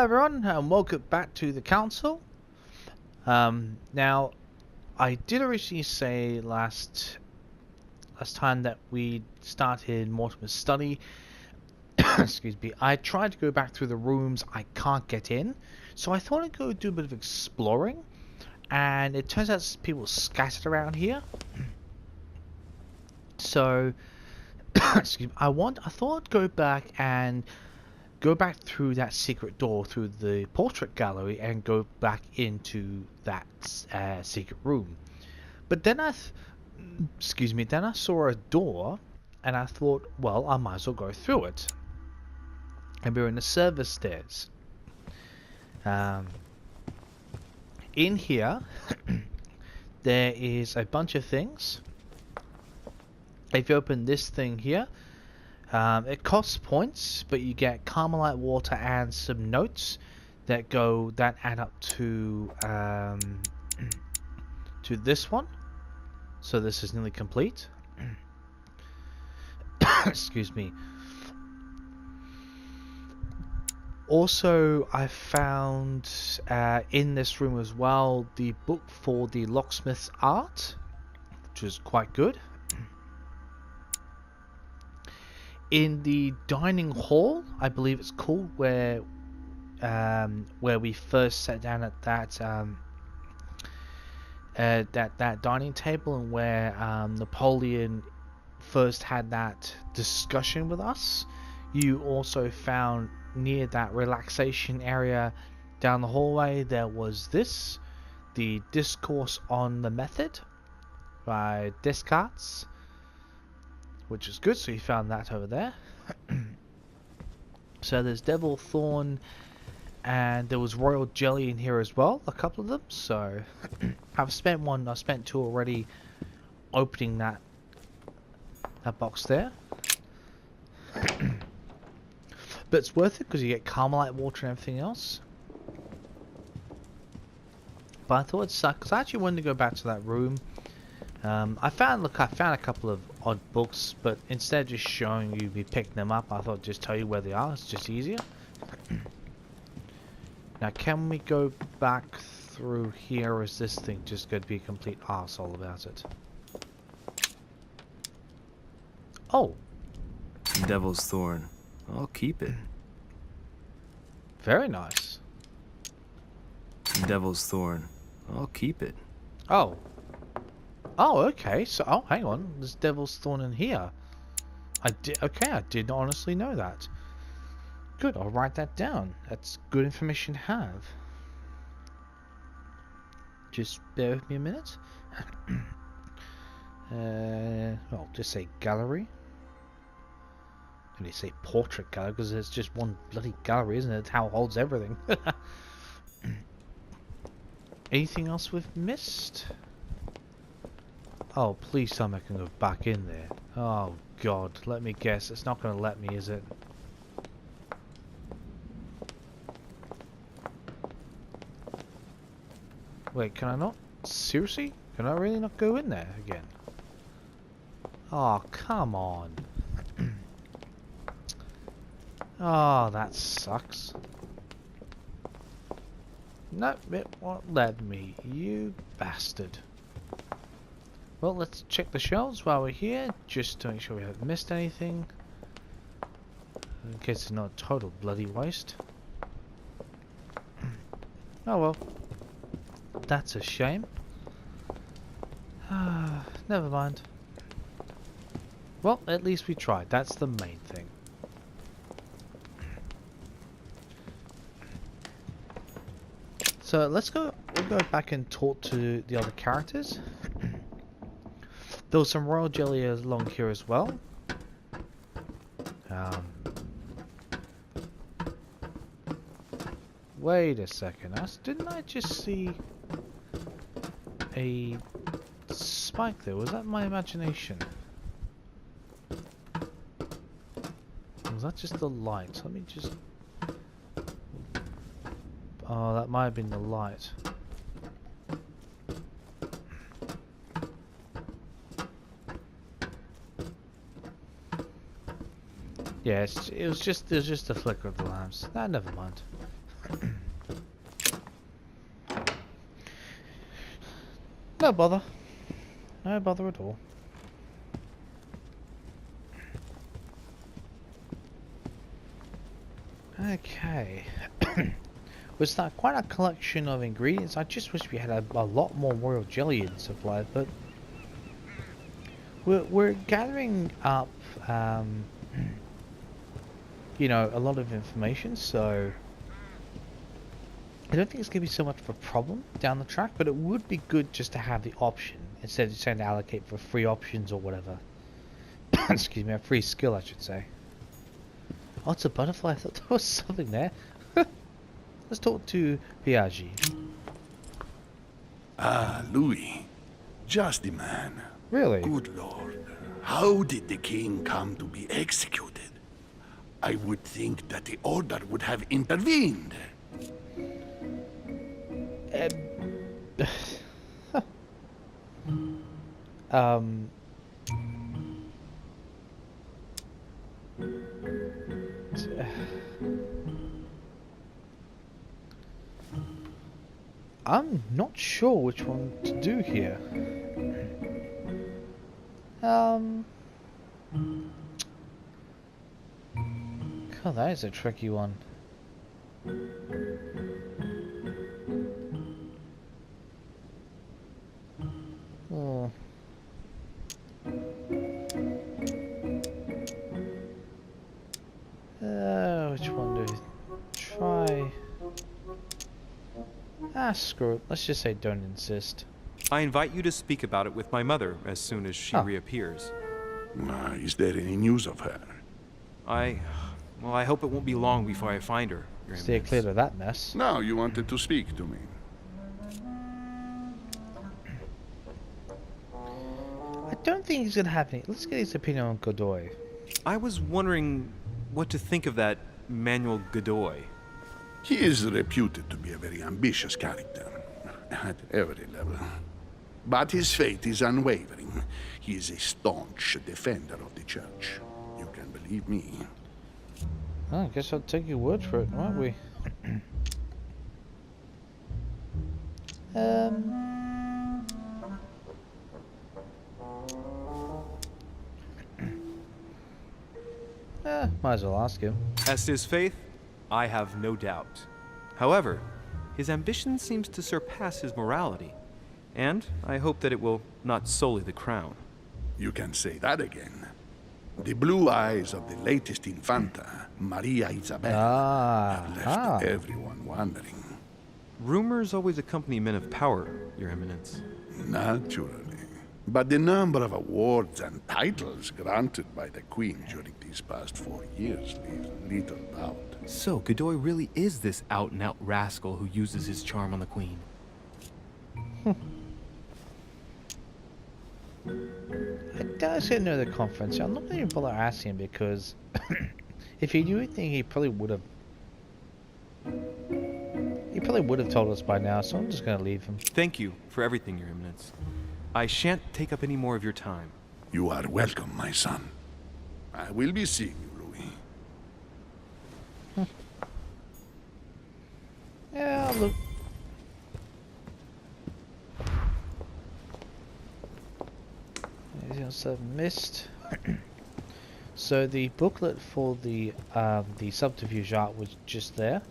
everyone, and welcome back to the council. Now, I did originally say last time that we started Mortimer's study. Excuse me. I tried to go back through the rooms. I can't get in, so I thought I'd go do a bit of exploring. And it turns out there's people scattered around here. So, excuse me. I thought I'd go back through that secret door through the portrait gallery and go back into that secret room. But then then I saw a door and I thought, well, I might as well go through it. And we're in the service stairs. In here, there is a bunch of things. If you open this thing here, it costs points, but you get Carmelite water and some notes that add up to this one. So this is nearly complete. Excuse me. Also, I found in this room as well the book for the locksmith's art, which was quite good. In the dining hall, I believe it's called, where we first sat down at that dining table, and where Napoleon first had that discussion with us. You also found near that relaxation area down the hallway there was the Discourse on the Method by Descartes, which is good, so you found that over there. So there's Devil Thorn, and there was Royal Jelly in here as well, a couple of them. So I've spent two already opening that box there. But it's worth it because you get Carmelite water and everything else. But I thought it sucked because I actually wanted to go back to that room. I found a couple of odd books, but instead of just showing you me picking them up, I thought I'd just tell you where they are. It's just easier. Now, can we go back through here, or is this thing just going to be a complete arsehole about it? Oh! Devil's Thorn. I'll keep it. Very nice. Devil's Thorn. I'll keep it. Oh. Oh, okay. So, hang on. There's Devil's Thorn in here. I did not honestly know that. Good, I'll write that down. That's good information to have. Just bear with me a minute. I'll just say gallery. And they say portrait gallery because it's just one bloody gallery, isn't it? It's how it holds everything. Anything else we've missed? Oh, please tell me I can go back in there. Oh, God. Let me guess. It's not going to let me, is it? Wait, can I not? Seriously? Can I really not go in there again? Oh, come on. Oh, that sucks. Nope, it won't let me. You bastard. Well, let's check the shelves while we're here, just to make sure we haven't missed anything. In case it's not a total bloody waste. Oh well. That's a shame. Never mind. Well, at least we tried. That's the main thing. So we'll go back and talk to the other characters. There was some Royal Jelly along here as well. Wait a second. Didn't I just see a spike there? Was that my imagination? Or was that just the light? Let me just... Oh, that might have been the light. Yes, it was just a flicker of the lamps. Never mind. No bother. No bother at all. Okay. Was that quite a collection of ingredients? I just wish we had a lot more royal jelly in supply, but we're gathering up, you know, a lot of information, so I don't think it's going to be so much of a problem down the track, but it would be good just to have the option instead of trying to allocate for free options or whatever. Excuse me, a free skill, I should say. Oh, it's a butterfly. I thought there was something there. Let's talk to Biaggi. Ah, Louis. Just the man. Really? Good lord. How did the king come to be executed? I would think that the order would have intervened. Um... I'm not sure which one to do here. God, that is a tricky one. Oh. Which one do we try? Ah, screw it. Let's just say don't insist. I invite you to speak about it with my mother as soon as she reappears. Is there any news of her? Well, I hope it won't be long before I find her, Your Steer Eminence. clear of that mess. Now you wanted to speak to me. I don't think he's gonna have any. Let's get his opinion on Godoy. I was wondering what to think of that Manuel Godoy. He is reputed to be a very ambitious character, at every level. But his faith is unwavering. He is a staunch defender of the church. You can believe me. Oh, I guess I'll take your word for it, won't we? Might as well ask him. As to his faith, I have no doubt. However, his ambition seems to surpass his morality, and I hope that it will not sully the crown. You can say that again. The blue eyes of the latest Infanta, Maria Isabella, have left everyone wondering. Rumors always accompany men of power, Your Eminence. Naturally. But the number of awards and titles granted by the Queen during these past 4 years leaves little doubt. So, Godoy really is this out-and-out rascal who uses his charm on the Queen. I doubt he's gonna know the conference. I'm not gonna even bother asking him because if he knew anything, he probably would have. He probably would have told us by now. So I'm just gonna leave him. Thank you for everything, Your Eminence. I shan't take up any more of your time. You are welcome, my son. I will be seeing you, Louis. Yeah, look. Anything else I've missed? So the booklet for the subterfuge art was just there.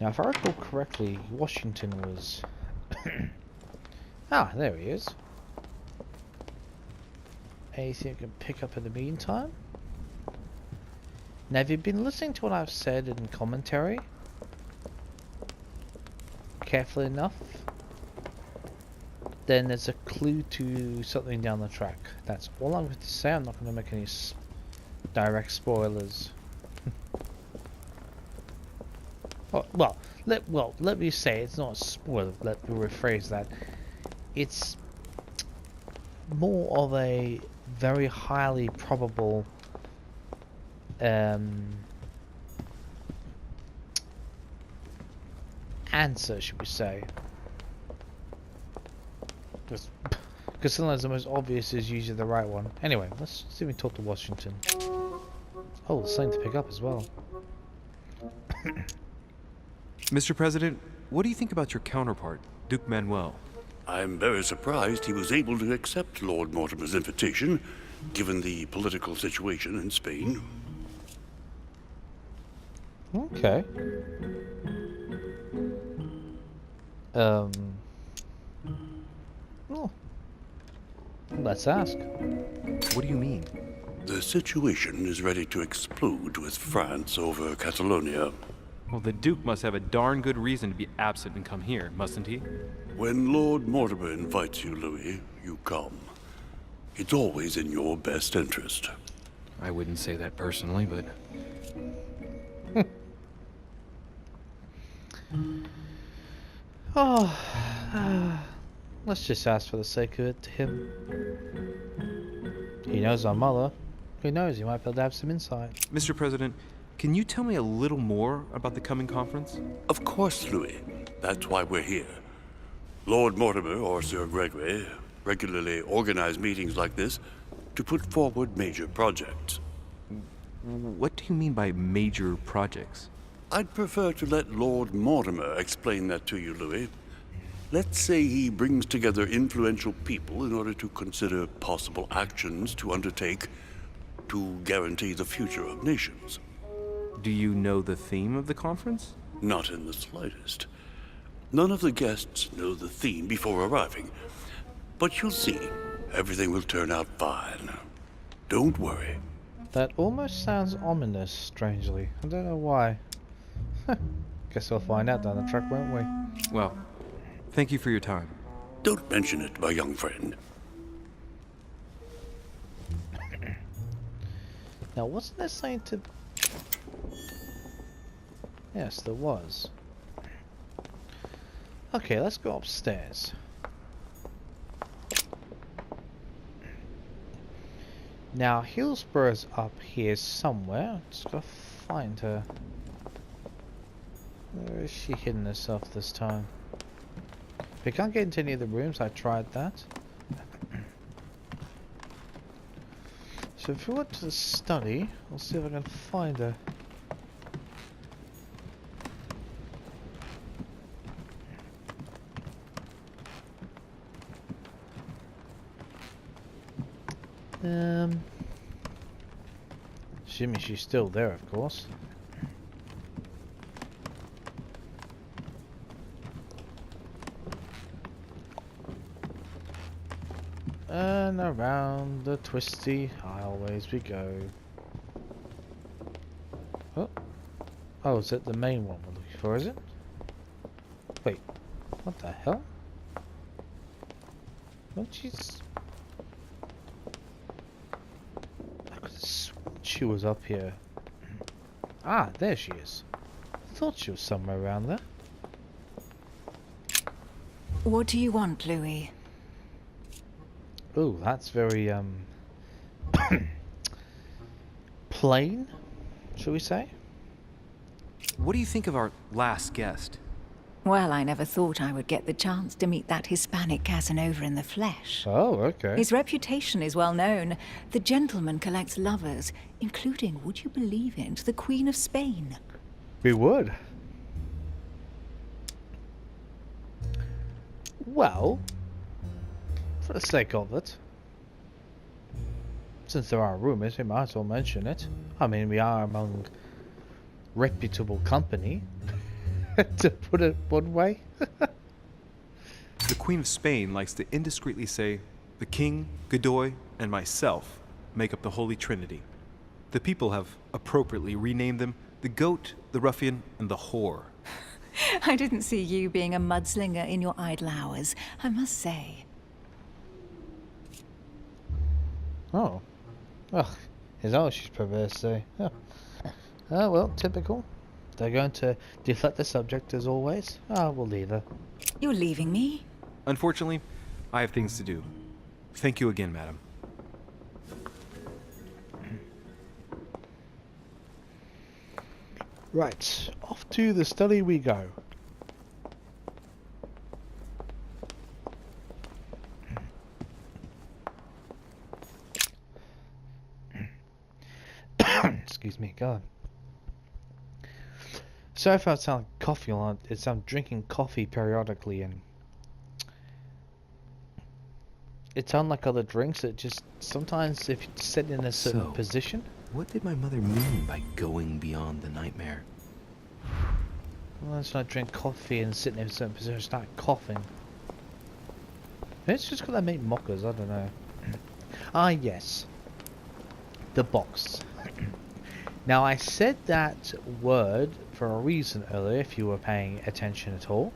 Now, if I recall correctly, Washington was... ah, there he is. Anything you can pick up in the meantime? Now, if you've been listening to what I've said in commentary carefully enough, then there's a clue to something down the track. That's all I'm going to say. I'm not going to make any direct spoilers. Let me say it's not a spoiler. Let me rephrase that. It's more of a very highly probable answer, should we say? Because Because sometimes the most obvious is usually the right one. Anyway, let's see if we talk to Washington. Oh, there's something to pick up as well. Mr. President, what do you think about your counterpart, Duke Manuel? I'm very surprised he was able to accept Lord Mortimer's invitation, given the political situation in Spain. Okay. Oh. Let's ask. What do you mean? The situation is ready to explode with France over Catalonia. Well, the Duke must have a darn good reason to be absent and come here, mustn't he? When Lord Mortimer invites you, Louis, you come. It's always in your best interest. I wouldn't say that personally, but... Oh, let's just ask for the sake of it to him. He knows our mother. Who knows, he might be able to have some insight. Mr. President, can you tell me a little more about the coming conference? Of course, Louis. That's why we're here. Lord Mortimer or Sir Gregory regularly organize meetings like this to put forward major projects. What do you mean by major projects? I'd prefer to let Lord Mortimer explain that to you, Louis. Let's say he brings together influential people in order to consider possible actions to undertake to guarantee the future of nations. Do you know the theme of the conference? Not in the slightest. None of the guests know the theme before arriving. But you'll see, everything will turn out fine. Don't worry. That almost sounds ominous, strangely. I don't know why. Guess we'll find out down the track, won't we? Well, thank you for your time. Don't mention it, my young friend. Now, wasn't there something to... Yes, there was. Okay, let's go upstairs. Now, Hillsborough's up here somewhere. Just gotta find her. Where is she hidden herself this time? If we can't get into any of the rooms, I tried that. So if we went to the study, I'll see if I can find her. Assuming she's still there, of course. And around the twisty highways we go. Oh, is it the main one we're looking for, is it? Wait, what the hell? What she's... I could have sworn she was up here. Ah, there she is. I thought she was somewhere around there. What do you want, Louis? Ooh, that's very, plain, shall we say? What do you think of our last guest? Well, I never thought I would get the chance to meet that Hispanic Casanova in the flesh. Oh, okay. His reputation is well known. The gentleman collects lovers, including, would you believe it, the Queen of Spain. We would. Well, for the sake of it, since there are rumors, we might as well mention it. I mean, we are among reputable company, to put it one way. The Queen of Spain likes to indiscreetly say, the King, Godoy, and myself make up the Holy Trinity. The people have appropriately renamed them the Goat, the Ruffian, and the Whore. I didn't see you being a mudslinger in your idle hours, I must say. Oh. Ugh. Is that what she's perverse to say? Oh. Oh, well, typical. They're going to deflect the subject as always. Oh, we'll leave her. You're leaving me? Unfortunately, I have things to do. Thank you again, madam. Right, off to the study we go. Excuse me, God. So if I sound like coffee a lot, it's I'm drinking coffee periodically, and it's unlike other drinks. It just sometimes if you sit in a certain So, position. What did my mother mean by going beyond the nightmare? Well, it's not drink coffee and sit in a certain position, start coughing. It's just because I make mockers. I don't know. Ah, yes. The box. Now, I said that word for a reason earlier, if you were paying attention at all.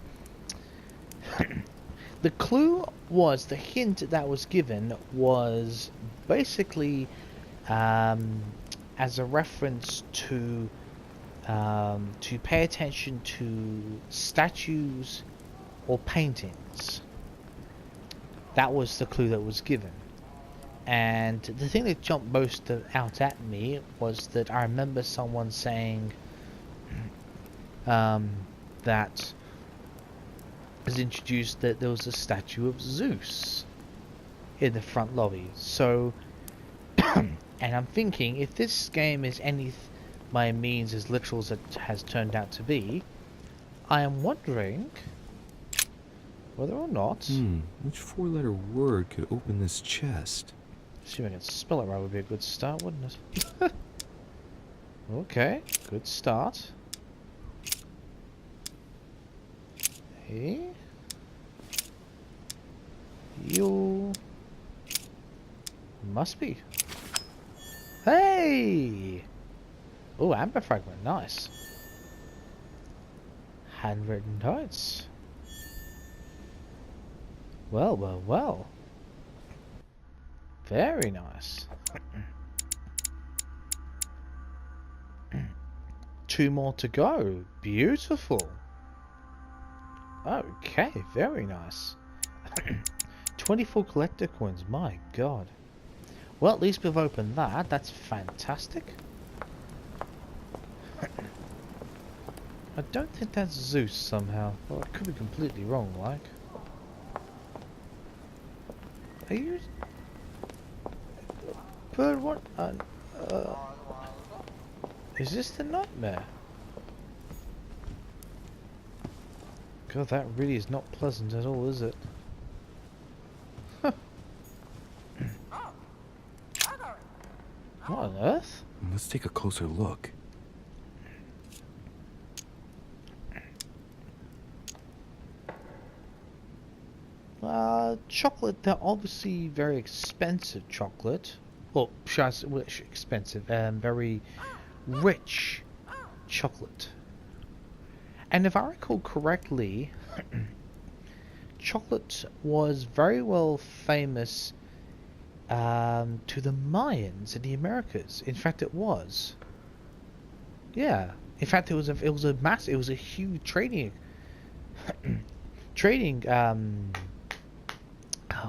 The clue was, the hint that was given was basically as a reference to pay attention to statues or paintings. That was the clue that was given. And the thing that jumped most out at me was that I remember someone saying that was introduced that there was a statue of Zeus in the front lobby. So, and I'm thinking, if this game is any by means as literal as it has turned out to be, I am wondering whether or not... Which four-letter word could open this chest? See if I can spell it right would be a good start, wouldn't it? Okay, good start. Hey. You... Must be. Hey! Oh, amber fragment, nice. Handwritten notes. Well, well, well. Very nice. 2 more to go. Beautiful. Okay, very nice. 24 collector coins, my god. Well, at least we've opened that. That's fantastic. I don't think that's Zeus somehow. Well, I could be completely wrong, like. Are you... Bird, what? Is this the nightmare? God, that really is not pleasant at all, is it? Huh. What on earth? Let's take a closer look. Chocolate, they're obviously very expensive chocolate. Well, expensive, very rich chocolate. And if I recall correctly, chocolate was very well famous to the Mayans in the Americas. In fact, it was. Yeah. In fact, it was a huge trading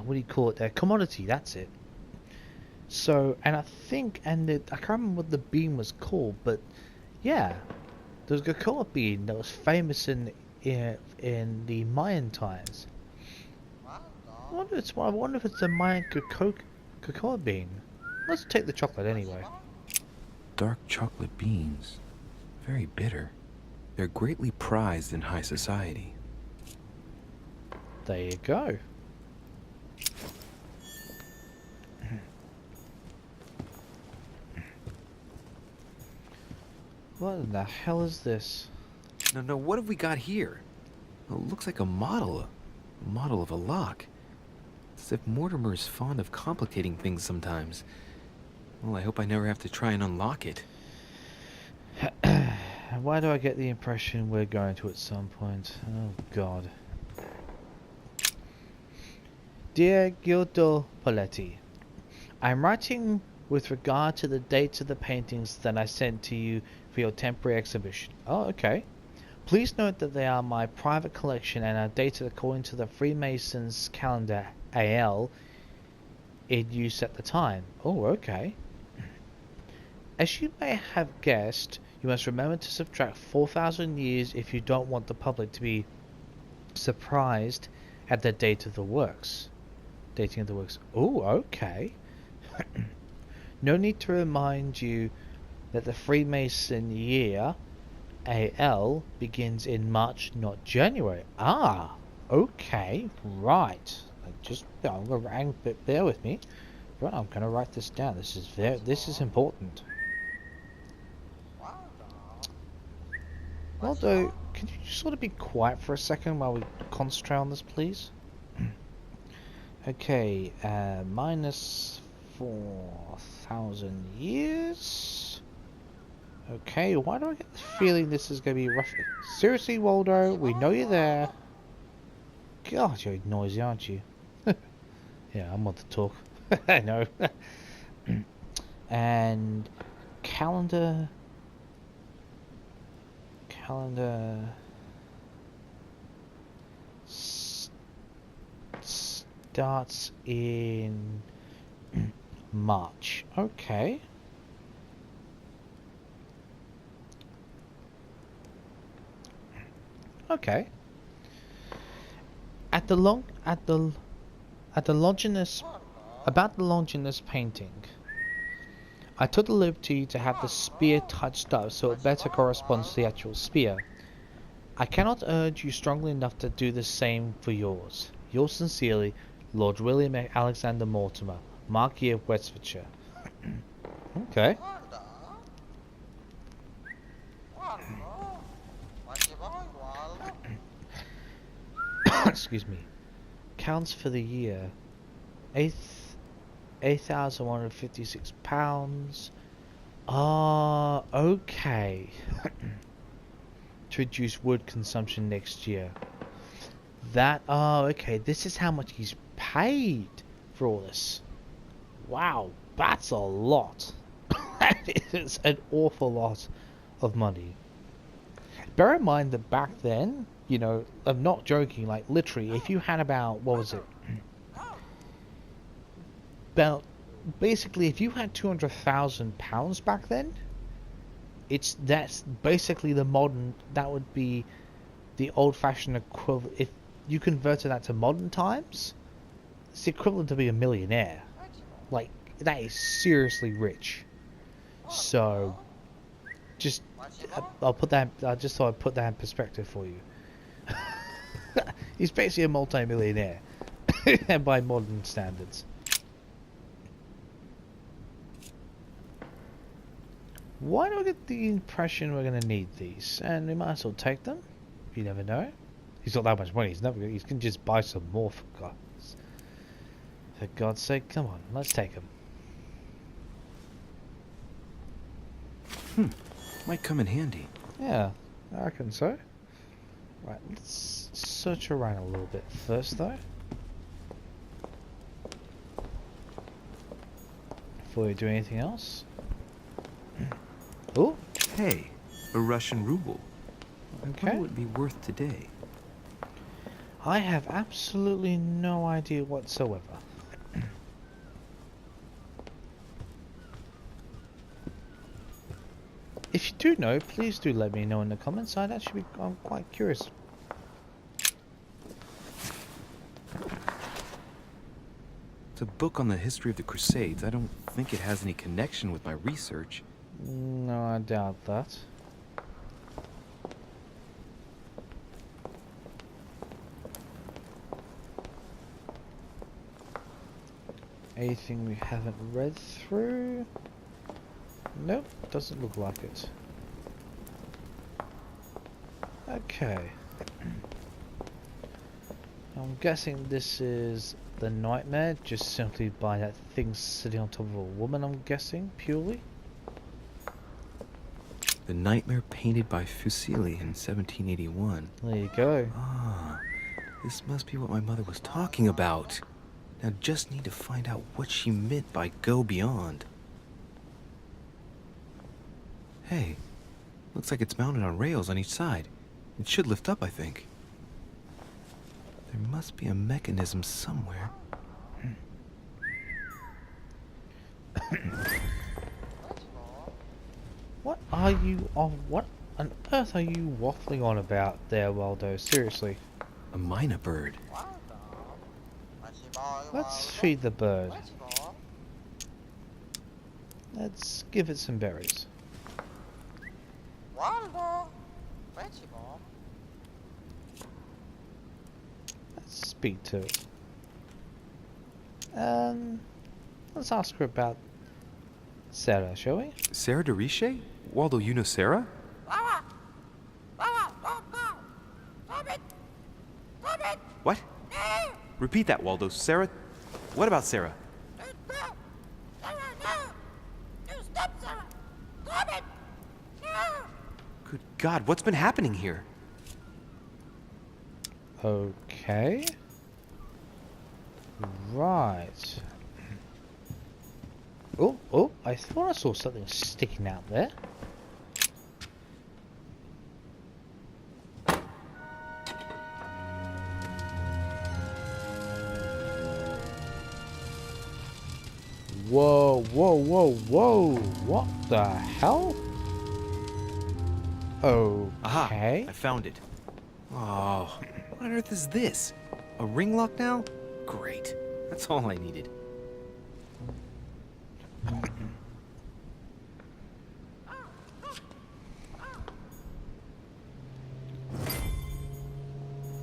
what do you call it? Commodity. That's it. So, and I think, I can't remember what the bean was called, but yeah, there was a cocoa bean that was famous in the Mayan times. I wonder if it's a Mayan cocoa bean. Let's take the chocolate anyway. Dark chocolate beans. Very bitter. They're greatly prized in high society. There you go. What in the hell is this? No, what have we got here? Well, it looks like a model of a lock. It's as if Mortimer is fond of complicating things sometimes. Well, I hope I never have to try and unlock it. Why do I get the impression we're going to at some point? Oh god. Dear Giotto Poletti, I'm writing with regard to the dates of the paintings that I sent to you for your temporary exhibition. Oh, okay. Please note that they are my private collection and are dated according to the Freemasons calendar AL in use at the time. Oh, okay. As you may have guessed, you must remember to subtract 4,000 years if you don't want the public to be surprised at the date of the works. Dating of the works. Oh, okay. No need to remind you that the Freemason year, AL, begins in March, not January. Ah, okay, right. I'm gonna bear with me. Right, I'm gonna write this down. This is important. Waldo, can you just sort of be quiet for a second while we concentrate on this, please? Okay, minus 4,000 years. Okay, why do I get the feeling this is going to be rough? Seriously, Waldo, we know you're there. God, you're noisy, aren't you? Yeah, I'm on the talk. I know. And calendar starts in March. Okay. Okay. About the Longinus painting, I took the liberty to have the spear touched up so it better corresponds to the actual spear. I cannot urge you strongly enough to do the same for yours. Yours sincerely, Lord William Alexander Mortimer, Marquis of Westfordshire. Okay. Excuse me. Counts for the year. 8,156 pounds. Okay. To reduce wood consumption next year. Okay. This is how much he's paid for all this. Wow, that's a lot. That is an awful lot of money. Bear in mind that back then, you know, I'm not joking, like literally, if you had about, what was it? Basically, if you had £200,000 back then, that's basically the modern, that would be the old-fashioned equivalent. If you converted that to modern times, it's the equivalent to be a millionaire. Like, that is seriously rich. So, I'll put that, I just thought I'd put that in perspective for you. He's basically a multi-millionaire by modern standards. Why do I get the impression we're going to need these? And we might as well take them. You never know. He's got that much money. He can just buy some more for God's sake. Come on, let's take them. Might come in handy. Yeah, I reckon so. Right, let's search around a little bit first, though. Before we do anything else. Oh, Hey, a Russian ruble. okay. What would it be worth today? I have absolutely no idea whatsoever. If you do know, please do let me know in the comments. I'm quite curious. It's a book on the history of the Crusades. I don't think it has any connection with my research. No, I doubt that. Anything we haven't read through? Nope, doesn't look like it. Okay. I'm guessing this is the nightmare, just simply by that thing sitting on top of a woman, I'm guessing, purely. The Nightmare painted by Fuseli in 1781. There you go. Ah, this must be what my mother was talking about. Now just need to find out what she meant by go beyond. Hey, looks like it's mounted on rails on each side. It should lift up, I think. There must be a mechanism somewhere. What on earth are you waffling on about there, Waldo? Seriously. A mynah bird. Let's feed the bird. Let's give it some berries. Let's speak to it. Let's ask her about Sarah, shall we? Sarah de Riche? Waldo, you know Sarah? What? Repeat that, Waldo. Sarah? What about Sarah? Good God, what's been happening here? Okay. Right. Oh, I thought I saw something sticking out there. Whoa, whoa, whoa, whoa. What the hell? Aha, Okay. I found it. Oh, what on earth is this? A ring lock now? Great. That's all I needed.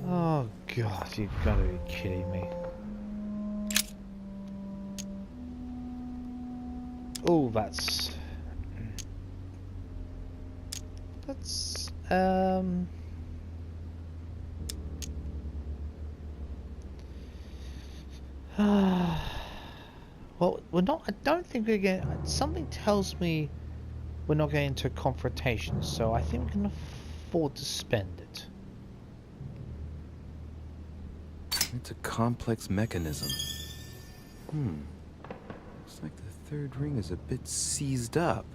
Oh god, you've got to be kidding me. Oh, that's well, we're not. I don't think we're going. Something tells me we're not going into a confrontation, so I think we can afford to spend it. It's a complex mechanism. Looks like the third ring is a bit seized up.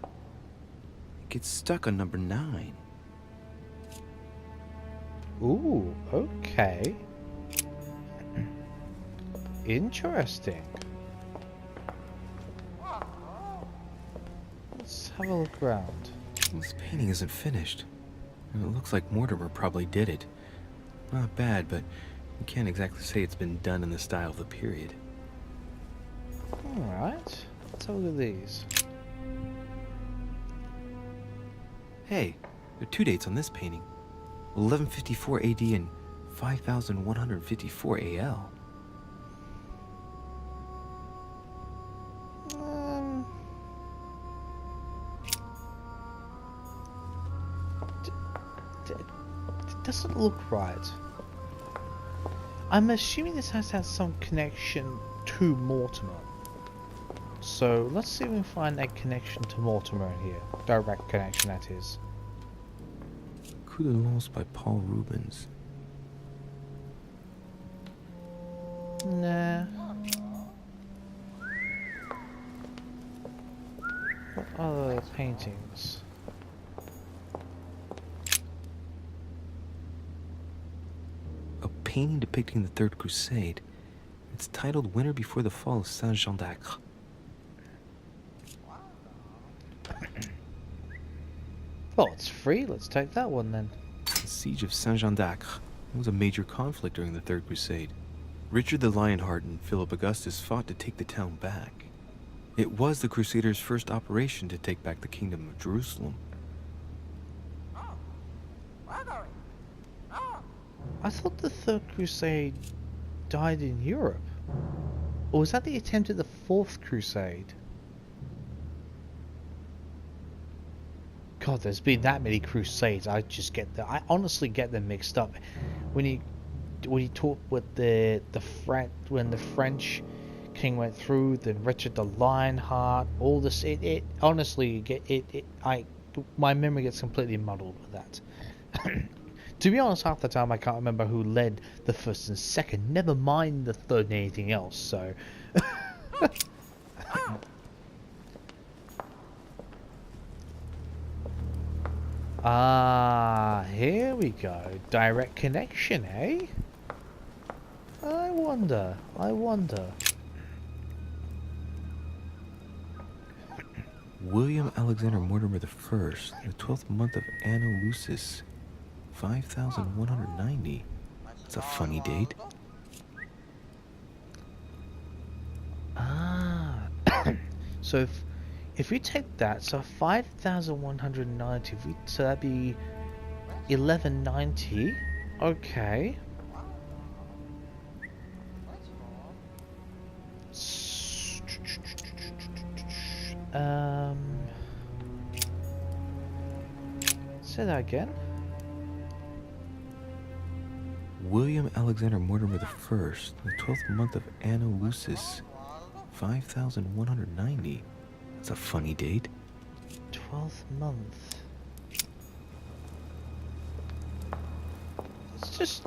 It gets stuck on number 9. Ooh, okay. Interesting. Let's have a look around. This painting isn't finished. And it looks like Mortimer probably did it. Not bad, but you can't exactly say it's been done in the style of the period. Alright, let's have a look at these. Hey, there are 2 dates on this painting. 1154 AD and 5154 AL. It doesn't look right. I'm assuming this has to have some connection to Mortimer. So let's see if we can find a connection to Mortimer in here. Direct connection, that is. Coup de Lance by Paul Rubens. Nah. What other paintings? A painting depicting the Third Crusade. It's titled Winter Before the Fall of Saint-Jean d'Acre. Well, it's free. Let's take that one then. The Siege of Saint-Jean d'Acre was a major conflict during the Third Crusade. Richard the Lionheart and Philip Augustus fought to take the town back. It was the Crusaders' first operation to take back the Kingdom of Jerusalem. I thought the Third Crusade died in Europe. Or was that the attempt at the Fourth Crusade? God, there's been that many crusades. I honestly get them mixed up. When you talk with when the French king went through, then Richard the Lionheart, all this, it honestly my memory gets completely muddled with that. To be honest, half the time I can't remember who led the first and second, never mind the third and anything else, so... Ah, here we go. Direct connection, eh? I wonder. William Alexander Mortimer I, the 12th month of Anno Lucis, 5190. That's a funny date. Ah. So if If you take that, so 5,190, so that'd be 1190. Okay. Say that again. William Alexander Mortimer the First, the 12th month of Anno Lucis, 5,190. That's a funny date. 12th month.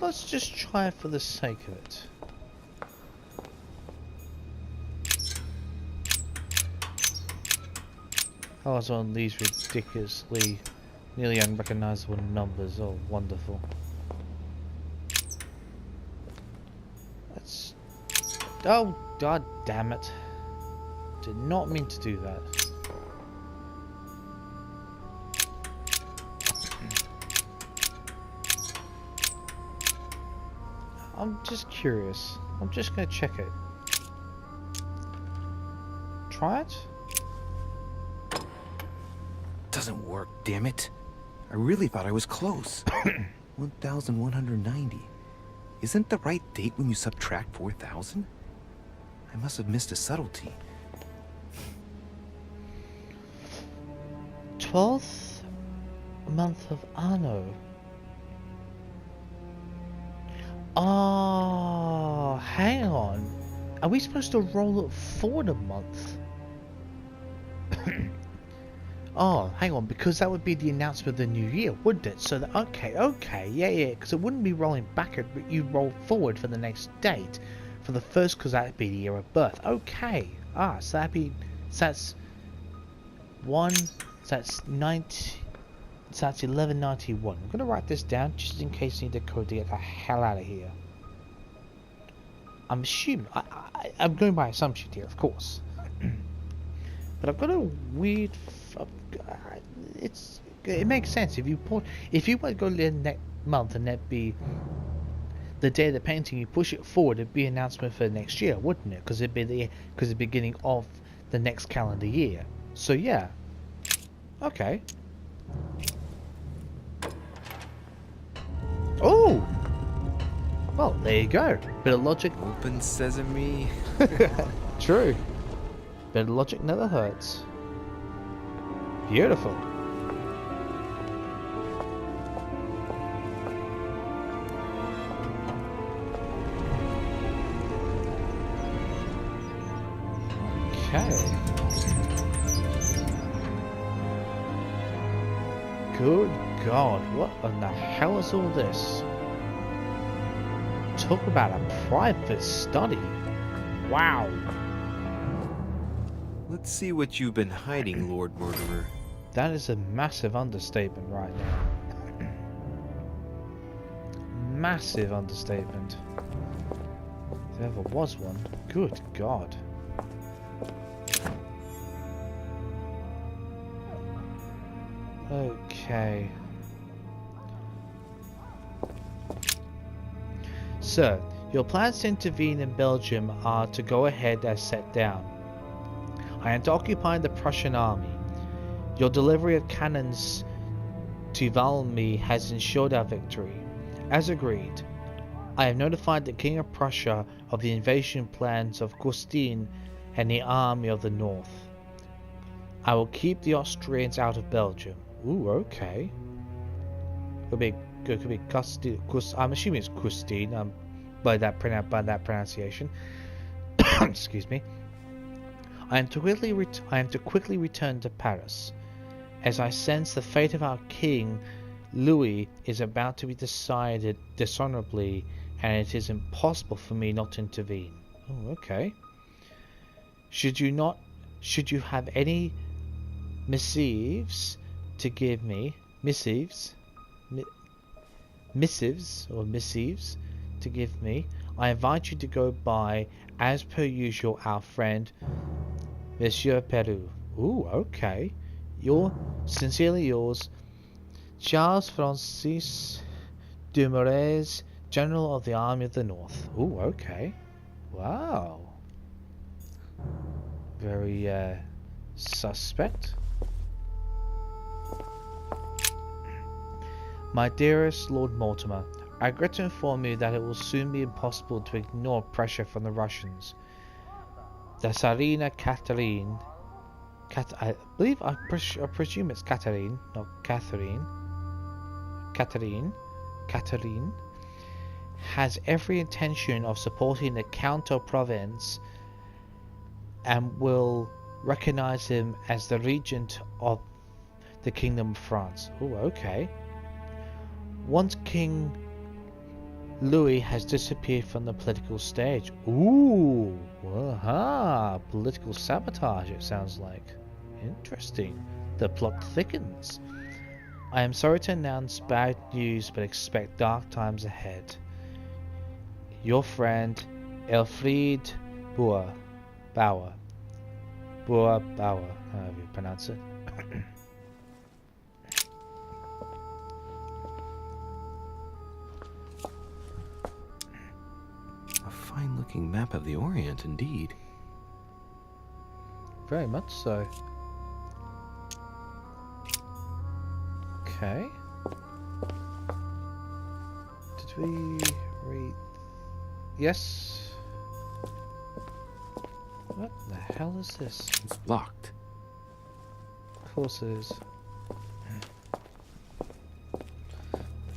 Let's just try it for the sake of it. I was on these ridiculously nearly unrecognizable numbers. Oh, wonderful. That's... Oh, god damn it. Did not mean to do that. I'm just curious. I'm just gonna check it. Try it? Doesn't work, damn it. I really thought I was close. 1,190. Isn't the right date when you subtract 4,000? I must have missed a subtlety. 12th month of Anno. Oh, hang on. Are we supposed to roll it forward a month? Oh, hang on, because that would be the announcement of the new year, wouldn't it? So, okay, yeah, because it wouldn't be rolling backward, but you roll forward for the next date. For the first, because that'd be the year of birth. Okay. So that'd be, so that's 1191. I'm going to write this down, just in case I need to code to get the hell out of here. I'm assuming, I'm going by assumption here, of course. But I've got a weird... it makes sense. If you want to go the next month and that be the day of the painting, you push it forward, it'd be an announcement for next year, wouldn't it? Because it'd be the beginning of the next calendar year. So yeah. Okay. Oh! Well, there you go. Bit of logic. Open sesame. True. Bit of logic never hurts. Beautiful. Okay. Good God, what in the hell is all this? Talk about a private study. Wow. Let's see what you've been hiding, Lord Mortimer. That is a massive understatement right now. Massive understatement. If there ever was one. Good God. Okay. Sir, your plans to intervene in Belgium are to go ahead as set down. I am to occupy the Prussian army. Your delivery of cannons to Valmy has ensured our victory. As agreed, I have notified the King of Prussia of the invasion plans of Custine and the Army of the North. I will keep the Austrians out of Belgium. Ooh, okay. Could be Custine. I'm assuming it's Custine. By that pronunciation. Excuse me. I am to quickly return to Paris, as I sense the fate of our King Louis is about to be decided dishonorably, and it is impossible for me not to intervene. Oh, okay. Should you have any missives to give me, missives to give me, I invite you to go by, as per usual, our friend Monsieur Peru. Ooh, okay. Sincerely yours, Charles Francis Dumouriez, General of the Army of the North. Ooh, okay. Wow. Very Suspect. My dearest Lord Mortimer, I regret to inform you that it will soon be impossible to ignore pressure from the Russians. The Tsarina Catherine, I presume it's Catherine, not Catherine. Catherine has every intention of supporting the Count of Provence and will recognize him as the regent of the Kingdom of France. Oh, okay. Once King Louis has disappeared from the political stage. Ooh, aha, political sabotage it sounds like. Interesting. The plot thickens. I am sorry to announce bad news, but expect dark times ahead. Your friend, Elfried Bauer, however you pronounce it. A fine-looking map of the Orient, indeed. Very much so. Okay. Did we read? Yes. What the hell is this? It's locked. Of course it is.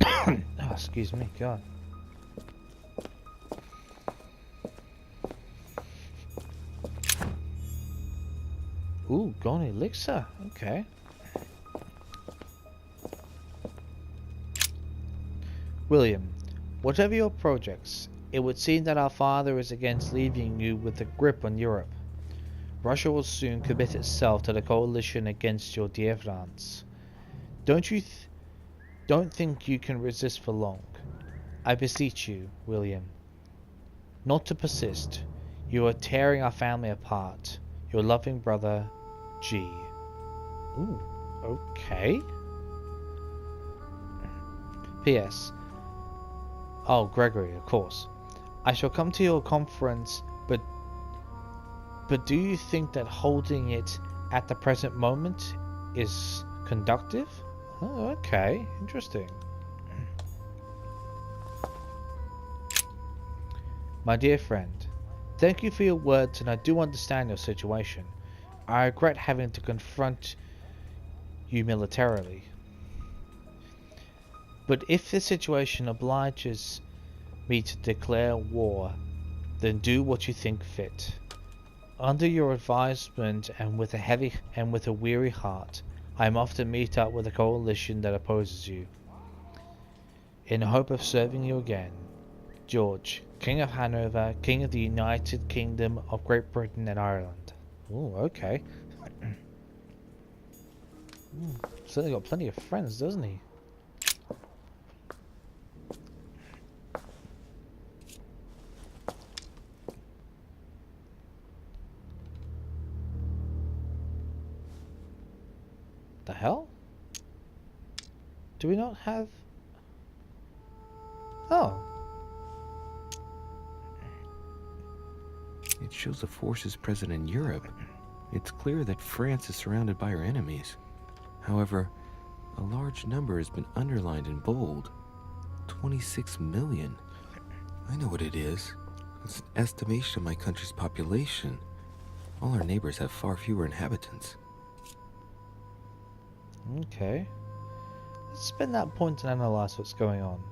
Oh, excuse me, God. Ooh, Gone Elixir. Okay. William, whatever your projects, it would seem that our father is against leaving you with a grip on Europe. Russia will soon commit itself to the coalition against your dear France. Don't think you can resist for long. I beseech you, William, not to persist. You are tearing our family apart. Your loving brother, G. Ooh, okay. P.S. Oh, Gregory, of course. I shall come to your conference, but do you think that holding it at the present moment is conductive? Oh, okay. Interesting. My dear friend, thank you for your words, and I do understand your situation. I regret having to confront you militarily. But if the situation obliges me to declare war, then do what you think fit. Under your advisement and with a weary heart, I am off to meet up with a coalition that opposes you, in the hope of serving you again. George, King of Hanover, King of the United Kingdom of Great Britain and Ireland. Oh, okay. Certainly got plenty of friends, doesn't he? The hell? Do we not have... Oh. It shows the forces present in Europe. It's clear that France is surrounded by her enemies. However, a large number has been underlined in bold. 26 million. I know what it is. It's an estimation of my country's population. All our neighbors have far fewer inhabitants. Okay. Let's spend that point and analyze what's going on.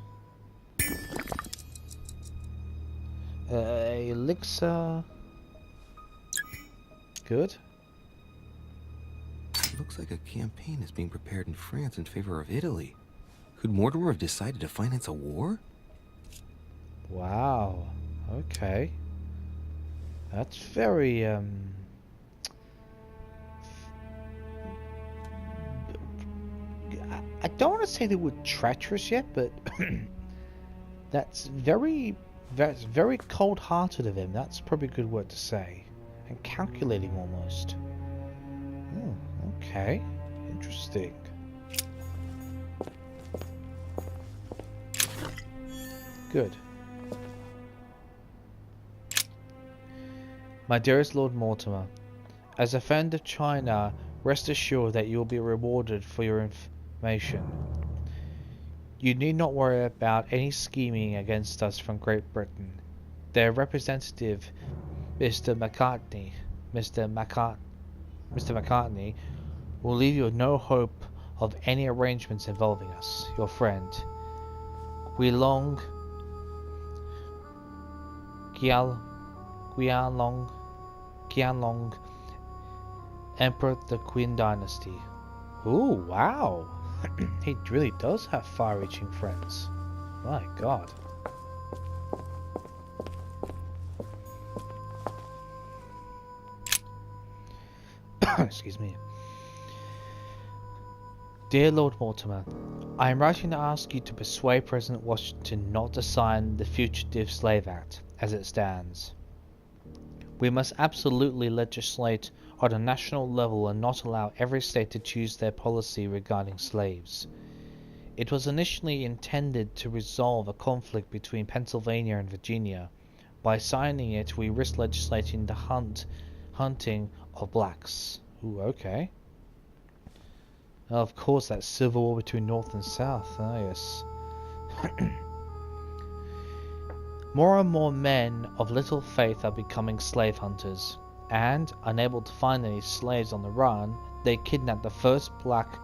Elixir. Good. It looks like a campaign is being prepared in France in favor of Italy. Could Mortimer have decided to finance a war? Wow. Okay. That's very, I don't want to say the word treacherous yet, but that's very cold-hearted of him. That's probably a good word to say. And calculating almost. Oh, okay. Interesting. Good. My dearest Lord Mortimer, As a friend of China, rest assured that you will be rewarded for your information. You need not worry about any scheming against us from Great Britain. Their representative, Mr. McCartney, will leave you with no hope of any arrangements involving us, your friend. Qianlong, Emperor of the Qin Dynasty. Ooh, wow. He really does have far-reaching friends. My god. Excuse me. Dear Lord Mortimer, I am writing to ask you to persuade President Washington not to sign the Fugitive Slave Act as it stands. We must absolutely legislate on a national level and not allow every state to choose their policy regarding slaves. It was initially intended to resolve a conflict between Pennsylvania and Virginia. By signing it, we risk legislating the hunting of blacks. Ooh, okay. Of course, that civil war between North and South. Ah, yes. More and more men of little faith are becoming slave hunters, and, unable to find any slaves on the run, they kidnap the first black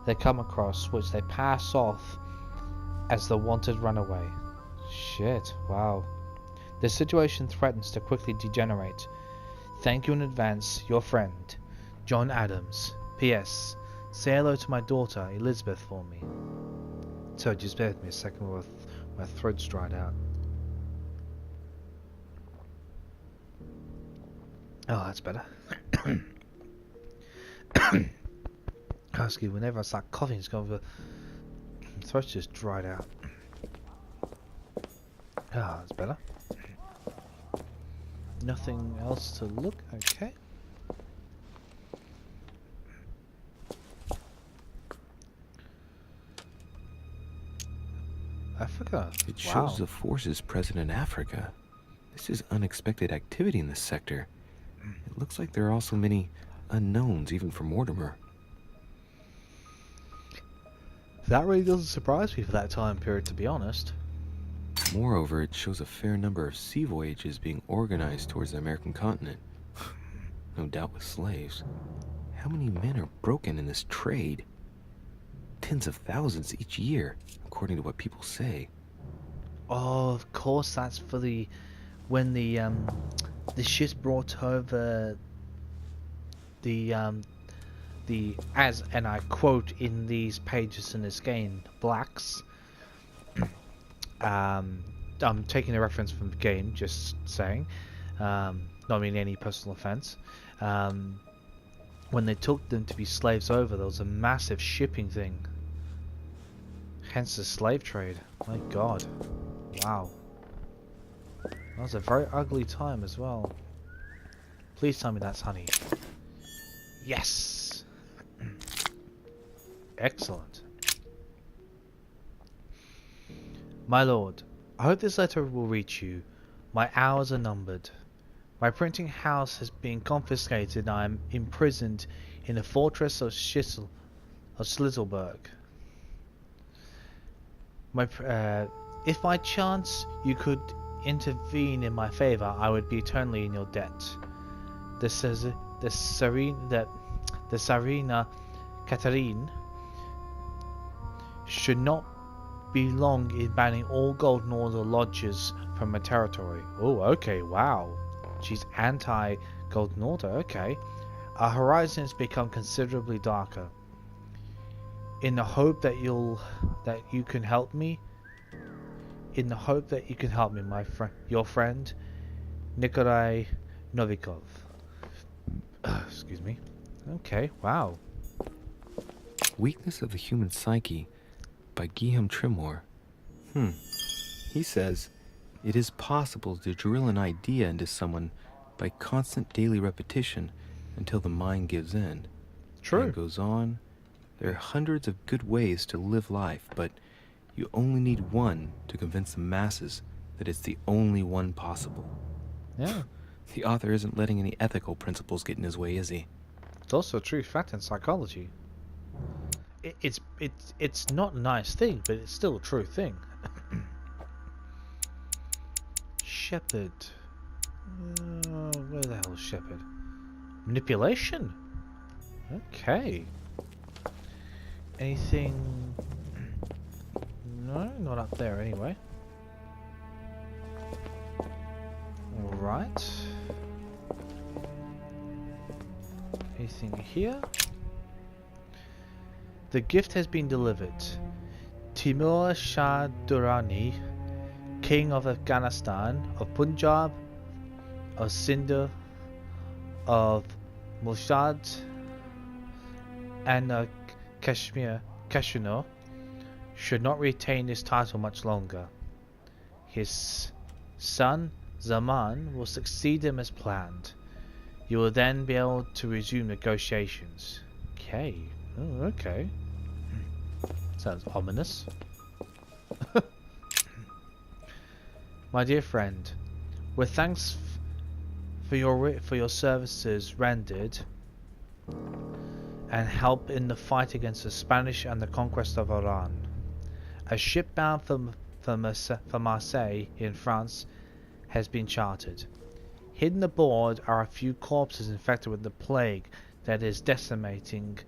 they come across, which they pass off as the wanted runaway. Shit, wow. The situation threatens to quickly degenerate. Thank you in advance, your friend, John Adams. P.S. Say hello to my daughter, Elizabeth, for me. So, just bear with me a second while my throat's dried out. Oh, that's better. Excuse me, whenever I start coughing, it's going to... My throat's just dried out. Ah, that's better. Nothing else to look, okay. Africa. It shows the forces present in Africa. This is unexpected activity in this sector. It looks like there are also many unknowns, even for Mortimer. That really doesn't surprise me for that time period, to be honest. Moreover, it shows a fair number of sea voyages being organized towards the American continent. No doubt with slaves. How many men are broken in this trade? Tens of thousands each year, according to what people say. Oh, of course, that's for the... when the ships brought over the as, and I quote in these pages in this game, blacks. I'm taking a reference from the game, just saying, not meaning any personal offense. When they took them to be slaves over, there was a massive shipping thing. Hence the slave trade. My god. Wow. That was a very ugly time as well. Please tell me that's honey. Yes! Excellent. My lord, I hope this letter will reach you. My hours are numbered. My printing house has been confiscated and I am imprisoned in the fortress of Schlisselburg. If by chance you could intervene in my favor, I would be eternally in your debt. The Tsarina Catherine should not be long in banning all Golden Order lodges from her territory. Oh, okay, wow. She's anti-Golden Order, okay. Our horizons become considerably darker. In the hope that you can help me. In the hope that you can help me, your friend, Nikolai Novikov. Excuse me. Okay, wow. Weakness of the Human Psyche by Guillaume Trimore. He says, it is possible to drill an idea into someone by constant daily repetition until the mind gives in. True. And goes on, there are hundreds of good ways to live life, but you only need one to convince the masses that it's the only one possible. Yeah. The author isn't letting any ethical principles get in his way, is he? It's also a true fact in psychology. It's not a nice thing, but it's still a true thing. Shepherd. Where the hell is Shepherd? Manipulation. Okay. Anything? No, not up there anyway. Alright. Anything here? The gift has been delivered. Timur Shah Durrani, King of Afghanistan, of Punjab, of Sindh, of Mushad, and Kashmir, should not retain this title much longer. His son, Zaman, will succeed him as planned. You will then be able to resume negotiations. Okay. Oh, okay. Sounds ominous. My dear friend, with thanks for your services rendered and help in the fight against the Spanish and the conquest of Iran, a ship bound for Marseille in France has been chartered. Hidden aboard are a few corpses infected with the plague that is decimating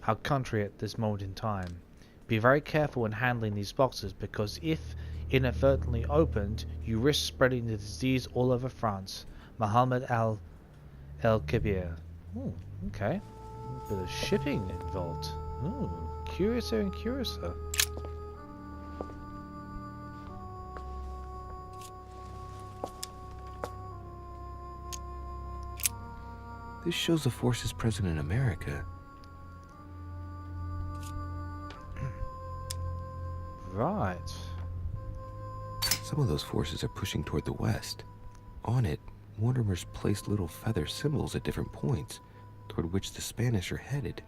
our country at this moment in time. Be very careful when handling these boxes, because if inadvertently opened, you risk spreading the disease all over France. Muhammad al-Kabir. Okay. A bit of shipping involved. Curiouser and curiouser. This shows the forces present in America. Right. Some of those forces are pushing toward the west. On it, Mortimer's placed little feather symbols at different points, toward which the Spanish are headed.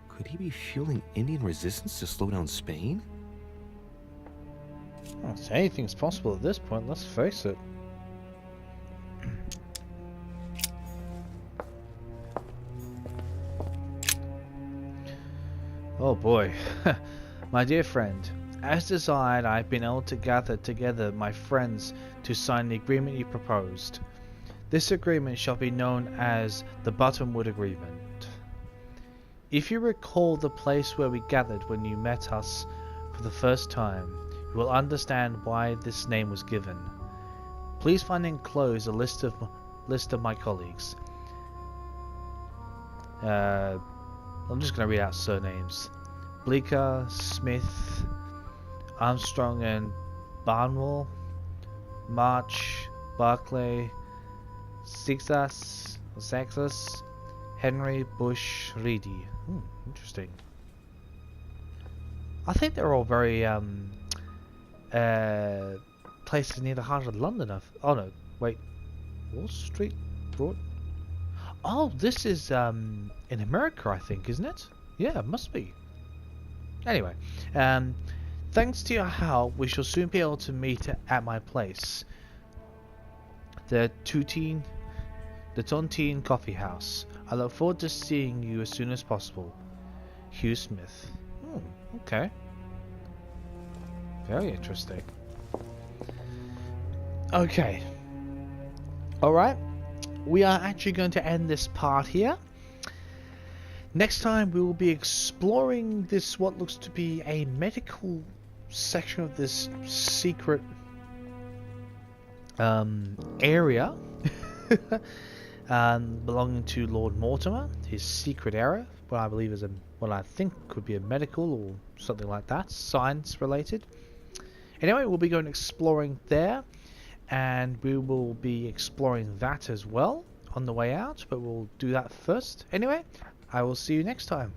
Could he be fueling Indian resistance to slow down Spain? Well, anything's possible at this point, let's face it. Oh boy. My dear friend, as desired, I have been able to gather together my friends to sign the agreement you proposed. This agreement shall be known as the Buttonwood Agreement. If you recall the place where we gathered when you met us for the first time, you will understand why this name was given. Please find enclosed a list of my colleagues. I'm just going to read out surnames. Bleecker, Smith, Armstrong and Barnwell, March, Barclay, Zixas, Henry, Bush, Reedy. Interesting. I think they're all very places near the heart of London. Oh no, wait, Wall Street, Broad. Oh, this is in America, I think, isn't it? Yeah, it must be. Anyway, thanks to your help, we shall soon be able to meet at my place, the Tontine Coffee House. I look forward to seeing you as soon as possible. Hugh Smith. Okay. Very interesting. Okay. Alright. We are actually going to end this part here. Next time we will be exploring this, what looks to be a medical section of this secret area belonging to Lord Mortimer, his secret area, what I believe is what I think could be a medical or something like that, science related. Anyway, we'll be going exploring there, and we will be exploring that as well on the way out, but we'll do that first. Anyway, I will see you next time.